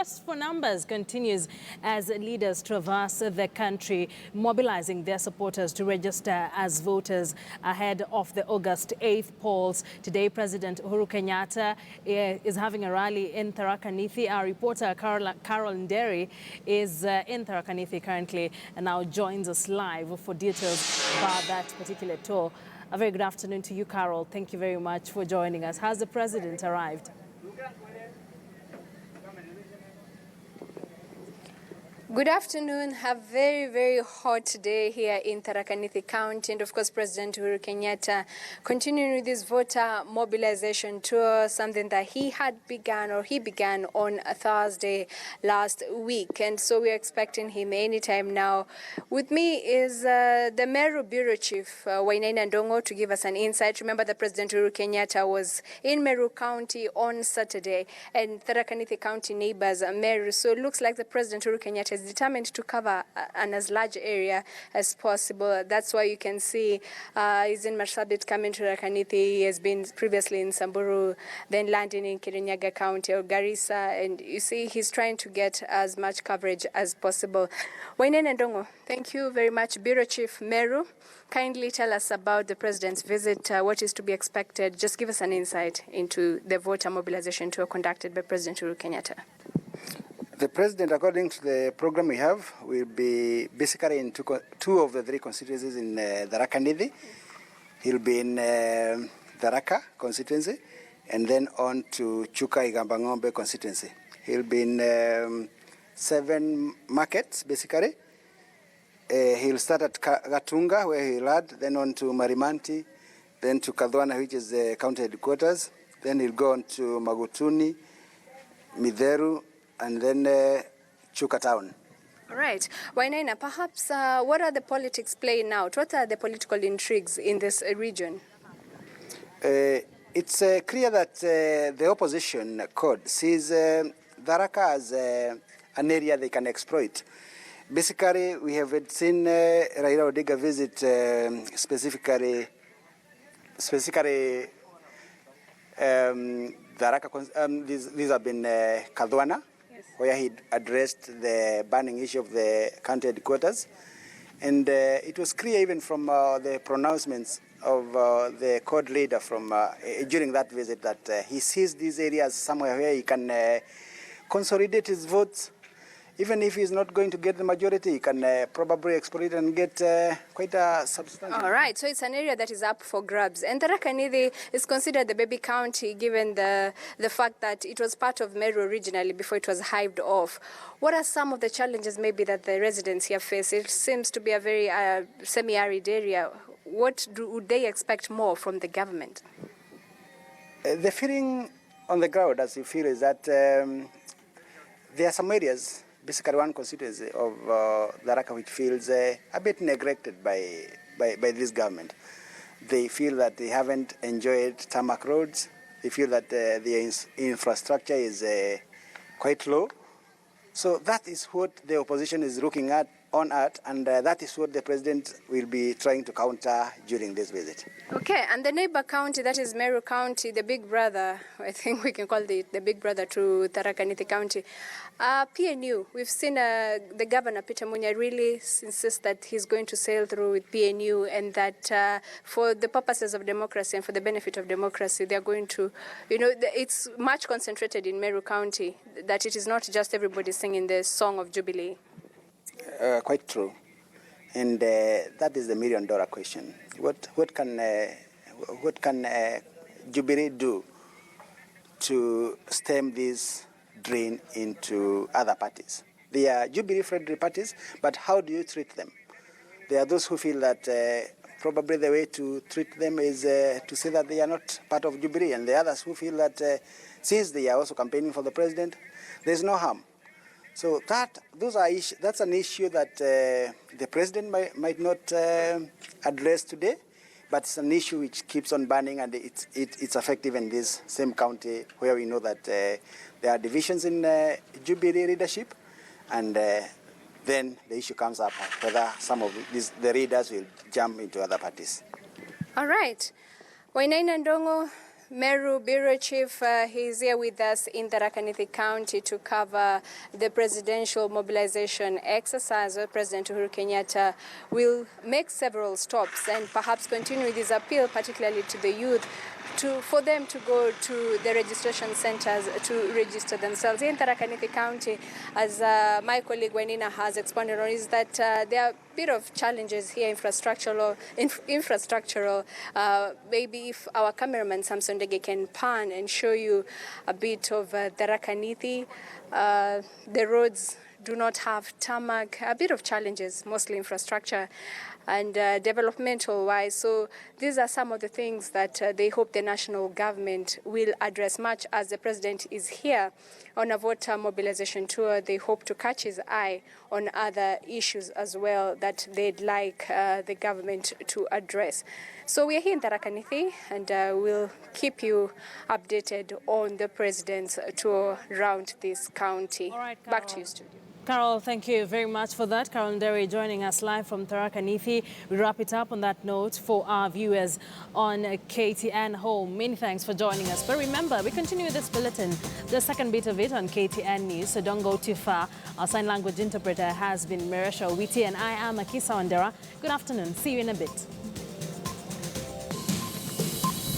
Quest for numbers continues as leaders traverse the country, mobilizing their supporters to register as voters ahead of the August 8th polls. Today, President Uhuru Kenyatta is having a rally in Tharaka-Nithi. Our reporter, Carol Nderi, is in Tharaka-Nithi currently and now joins us live for details about that particular tour. A very good afternoon to you, Carol. Thank you very much for joining us. Has the president arrived? Good afternoon. A very hot day here in Tharaka-Nithi County, and of course President Uhuru Kenyatta continuing with this voter mobilization tour, something that he began on a Thursday last week, and so we are expecting him anytime now. With me is the Meru Bureau Chief Wainaina Ndongo to give us an insight. Remember that President Uhuru Kenyatta was in Meru County on Saturday, and Tharaka-Nithi County neighbors Meru, so it looks like the President Uhuru Kenyatta is determined to cover an as large area as possible. That's why you can see he's in Marsabit coming to Tharaka-Nithi. He has been previously in Samburu, then landing in Kirinyaga County or Garissa, and you see he's trying to get as much coverage as possible. Wainaina Ndongo, thank you very much. Bureau Chief Meru, kindly tell us about the President's visit, what is to be expected. Just give us an insight into the voter mobilization tour conducted by President Uhuru Kenyatta. The President, according to the program we have, will be basically in two of the three constituencies in Tharaka-Nithi. He'll be in Tharaka constituency and then on to Chuka-Igamba-Ng'ombe constituency. He'll be in 7 markets, basically. He'll start at Gatunga, where he'll add, then on to Marimanti, then to Kadhwana, which is the county headquarters. Then he'll go on to Magutuni, Midheru, and then Chuka town. All right. Wainaina, perhaps what are the politics playing out? What are the political intrigues in this region? It's clear that the opposition code sees Tharaka as an area they can exploit. Basically, we have seen Raila Odinga visit specifically Tharaka. These have been Kadhwana, where he addressed the burning issue of the county headquarters. And it was clear even from the pronouncements of the code leader from during that visit that he sees these areas somewhere where he can consolidate his votes. Even if he's not going to get the majority, he can probably exploit and get quite a substantial. All right, so it's an area that is up for grabs. And Tharaka-Nithi is considered the baby county given the fact that it was part of Meru originally before it was hived off. What are some of the challenges maybe that the residents here face? It seems to be a very semi-arid area. What would they expect more from the government? The feeling on the ground, as you feel, is that there are some areas, basically one constituency of Tharaka, which feels a bit neglected by this government. They feel that they haven't enjoyed tarmac roads. They feel that the infrastructure is quite low. So that is what the opposition is looking at, and that is what the president will be trying to counter during this visit. Okay, and the neighbor county, that is Meru County, the big brother, I think we can call it the big brother to Tharaka-Nithi County. PNU, we've seen the governor, Peter Munya, really insist that he's going to sail through with PNU and that for the purposes of democracy and for the benefit of democracy, they're going to, it's much concentrated in Meru County, that it is not just everybody singing the song of Jubilee. Quite true. And that is the $1 million question. What can Jubilee do to stem this drain into other parties? They are Jubilee-friendly parties, but how do you treat them? There are those who feel that probably the way to treat them is to say that they are not part of Jubilee, and the others who feel that since they are also campaigning for the president, there is no harm. So that's an issue that the president might not address today, but it's an issue which keeps on burning, and it's effective in this same county where we know that there are divisions in Jubilee leadership, and then the issue comes up whether some of the leaders will jump into other parties. All right. Wainaina Ndongo, Meru Bureau Chief, he's here with us in Tharaka-Nithi County to cover the presidential mobilization exercise where President Uhuru Kenyatta will make several stops and perhaps continue with his appeal, particularly to the youth, for them to go to the registration centers to register themselves. In Tharaka-Nithi County, as my colleague Wenina has expounded on, is that there are a bit of challenges here, infrastructural. Maybe if our cameraman Samson Dege can pan and show you a bit of Tharaka-Nithi, the roads do not have tarmac, a bit of challenges, mostly infrastructure and developmental-wise. So these are some of the things that they hope the national government will address. Much as the president is here on a voter mobilization tour, they hope to catch his eye on other issues as well that they'd like the government to address. So we're here in Tharaka-Nithi, and we'll keep you updated on the president's tour around this county. All right, back to you, studio. Carol, thank you very much for that. Carol Nderi joining us live from Tharaka-Nithi. We wrap it up on that note for our viewers on KTN Home. Many thanks for joining us. But remember, we continue with this bulletin, the second bit of it on KTN News, so don't go too far. Our sign language interpreter has been Miresha Witi, and I am Akisa Wandera. Good afternoon. See you in a bit.